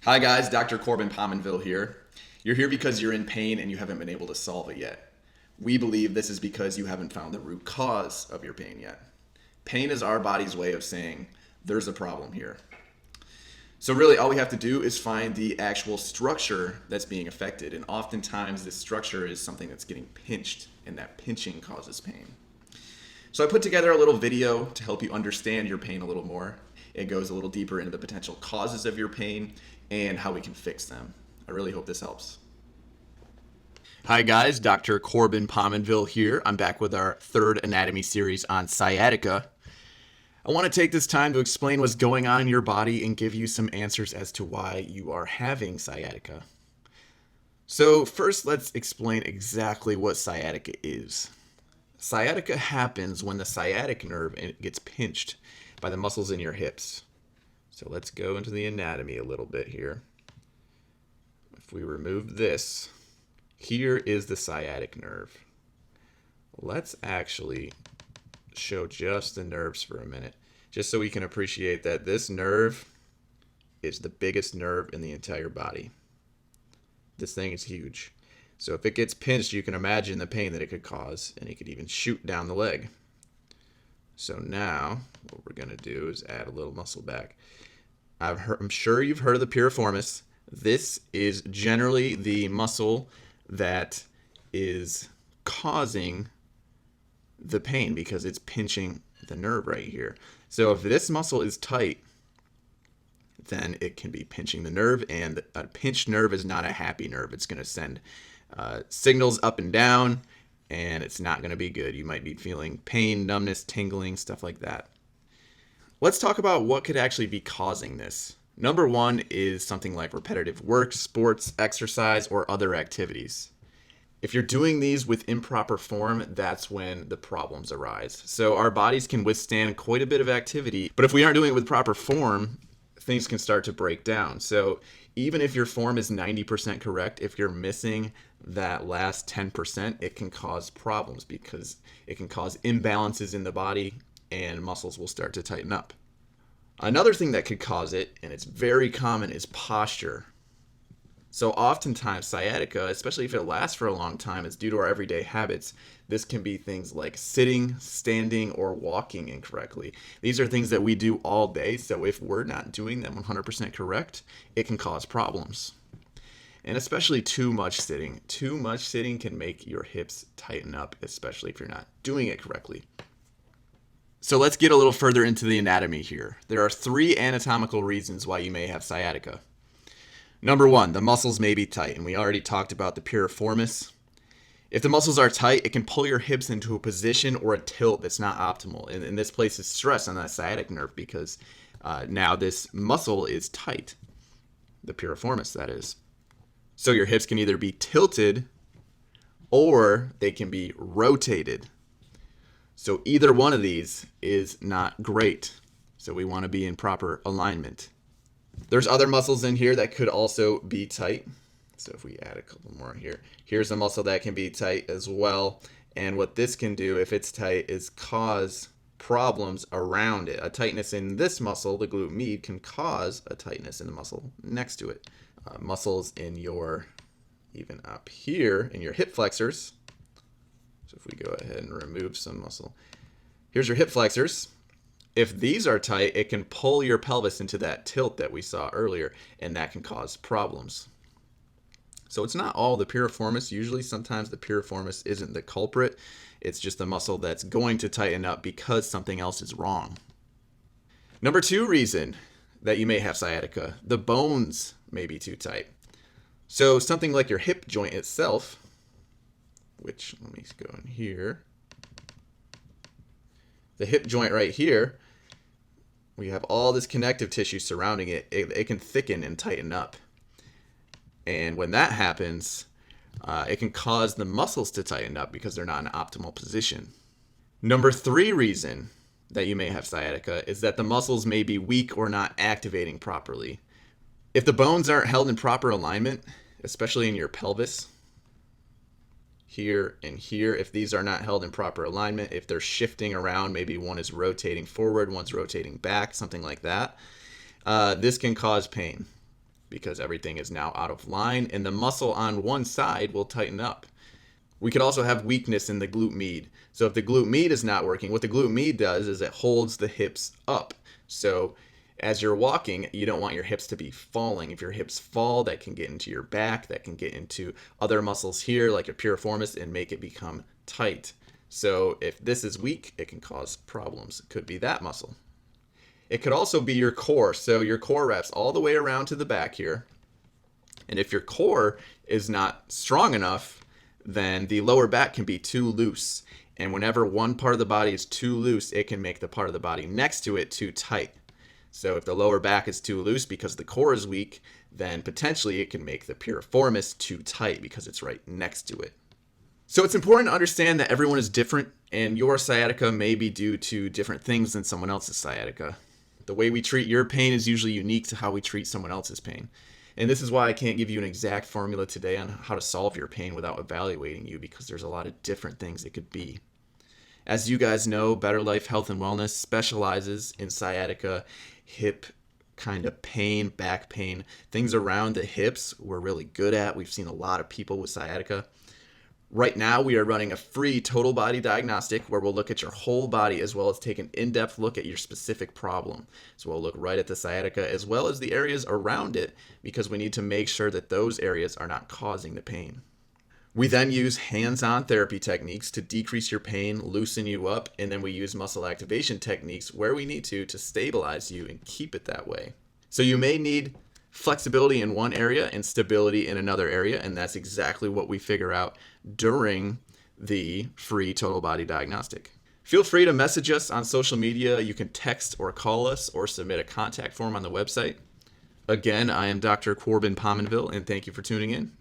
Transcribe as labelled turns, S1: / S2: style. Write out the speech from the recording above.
S1: Hi guys, Dr. Corbin Pominville here. You're here because you're in pain and you haven't been able to solve it yet. We believe this is because you haven't found the root cause of your pain yet. Pain is our body's way of saying there's a problem here. So really all we have to do is find the actual structure that's being affected, and oftentimes this structure is something that's getting pinched, and that pinching causes pain. So I put together a little video to help you understand your pain a little more. It goes a little deeper into the potential causes of your pain and how we can fix them. I really hope this helps. Hi guys, Dr. Corbin Pominville here. I'm back with our third anatomy series on sciatica. I want to take this time to explain what's going on in your body and give you some answers as to why you are having sciatica. So first, let's explain exactly what sciatica is. Sciatica happens when the sciatic nerve gets pinched by the muscles in your hips. So let's go into the anatomy a little bit here. If we remove this, here is the sciatic nerve. Let's actually show just the nerves for a minute, just so we can appreciate that this nerve is the biggest nerve in the entire body. This thing is huge. So if it gets pinched, you can imagine the pain that it could cause, and it could even shoot down the leg. So now what we're going to do is add a little muscle back. I'm sure you've heard of the piriformis. This is generally the muscle that is causing the pain because it's pinching the nerve right here. So if this muscle is tight, then it can be pinching the nerve, and a pinched nerve is not a happy nerve. It's going to send signals up and down, and it's not going to be good. You might be feeling pain, numbness, tingling, stuff like that. Let's talk about what could actually be causing this. Number one is something like repetitive work, sports, exercise, or other activities. If you're doing these with improper form, that's when the problems arise. So our bodies can withstand quite a bit of activity, but if we aren't doing it with proper form, things can start to break down. So even if your form is 90% correct, if you're missing that last 10%, it can cause problems because it can cause imbalances in the body and muscles will start to tighten up. Another thing that could cause it, and it's very common, is posture. So oftentimes sciatica, especially if it lasts for a long time, is due to our everyday habits. This can be things like sitting, standing, or walking incorrectly. These are things that we do all day, so if we're not doing them 100% correct, it can cause problems. And especially too much sitting. Too much sitting can make your hips tighten up, especially if you're not doing it correctly. So let's get a little further into the anatomy here. There are 3 anatomical reasons why you may have sciatica. Number 1, the muscles may be tight, and we already talked about the piriformis. If the muscles are tight, it can pull your hips into a position or a tilt that's not optimal. And this places stress on that sciatic nerve because now this muscle is tight. The piriformis, that is. So your hips can either be tilted or they can be rotated. So either one of these is not great. So we want to be in proper alignment. There's other muscles in here that could also be tight. So if we add a couple more here, here's a muscle that can be tight as well. And what this can do, if it's tight, is cause problems around it. A tightness in this muscle, the glute med, can cause a tightness in the muscle next to it. Muscles in your, even up here, in your hip flexors. So if we go ahead and remove some muscle, here's your hip flexors. If these are tight, it can pull your pelvis into that tilt that we saw earlier, and that can cause problems. So it's not all the piriformis. Usually, sometimes the piriformis isn't the culprit. It's just the muscle that's going to tighten up because something else is wrong. Number 2 reason that you may have sciatica, the bones may be too tight. So something like your hip joint itself, which let me go in here. The hip joint right here, we have all this connective tissue surrounding it. It can thicken and tighten up. And when that happens, it can cause the muscles to tighten up because they're not in an optimal position. Number 3 reason that you may have sciatica is that the muscles may be weak or not activating properly. If the bones aren't held in proper alignment, especially in your pelvis, here and here, if these are not held in proper alignment, if they're shifting around, maybe one is rotating forward, one's rotating back, something like that, this can cause pain. because everything is now out of line and the muscle on one side will tighten up. We could also have weakness in the glute med. So if the glute med is not working, what the glute med does is it holds the hips up. So as you're walking, you don't want your hips to be falling. If your hips fall, that can get into your back, that can get into other muscles here like your piriformis and make it become tight. So if this is weak, it can cause problems. It could be that muscle. It could also be your core. So your core wraps all the way around to the back here. And if your core is not strong enough, then the lower back can be too loose. And whenever one part of the body is too loose, it can make the part of the body next to it too tight. So if the lower back is too loose because the core is weak, then potentially it can make the piriformis too tight because it's right next to it. So it's important to understand that everyone is different, and your sciatica may be due to different things than someone else's sciatica. The way we treat your pain is usually unique to how we treat someone else's pain. And this is why I can't give you an exact formula today on how to solve your pain without evaluating you, because there's a lot of different things it could be. As you guys know, Better Life Health and Wellness specializes in sciatica, hip kind of pain, back pain, things around the hips we're really good at. We've seen a lot of people with sciatica. Right now, we are running a free Total Body Diagnostic where we'll look at your whole body as well as take an in-depth look at your specific problem. So we'll look right at the sciatica as well as the areas around it, because we need to make sure that those areas are not causing the pain. We then use hands-on therapy techniques to decrease your pain, loosen you up, and then we use muscle activation techniques where we need to stabilize you and keep it that way. So you may need flexibility in one area and stability in another area, and that's exactly what we figure out during the free Total Body Diagnostic. Feel free to message us on social media. You can text or call us or submit a contact form on the website. Again, I am Dr. Corbin Pominville, and thank you for tuning in.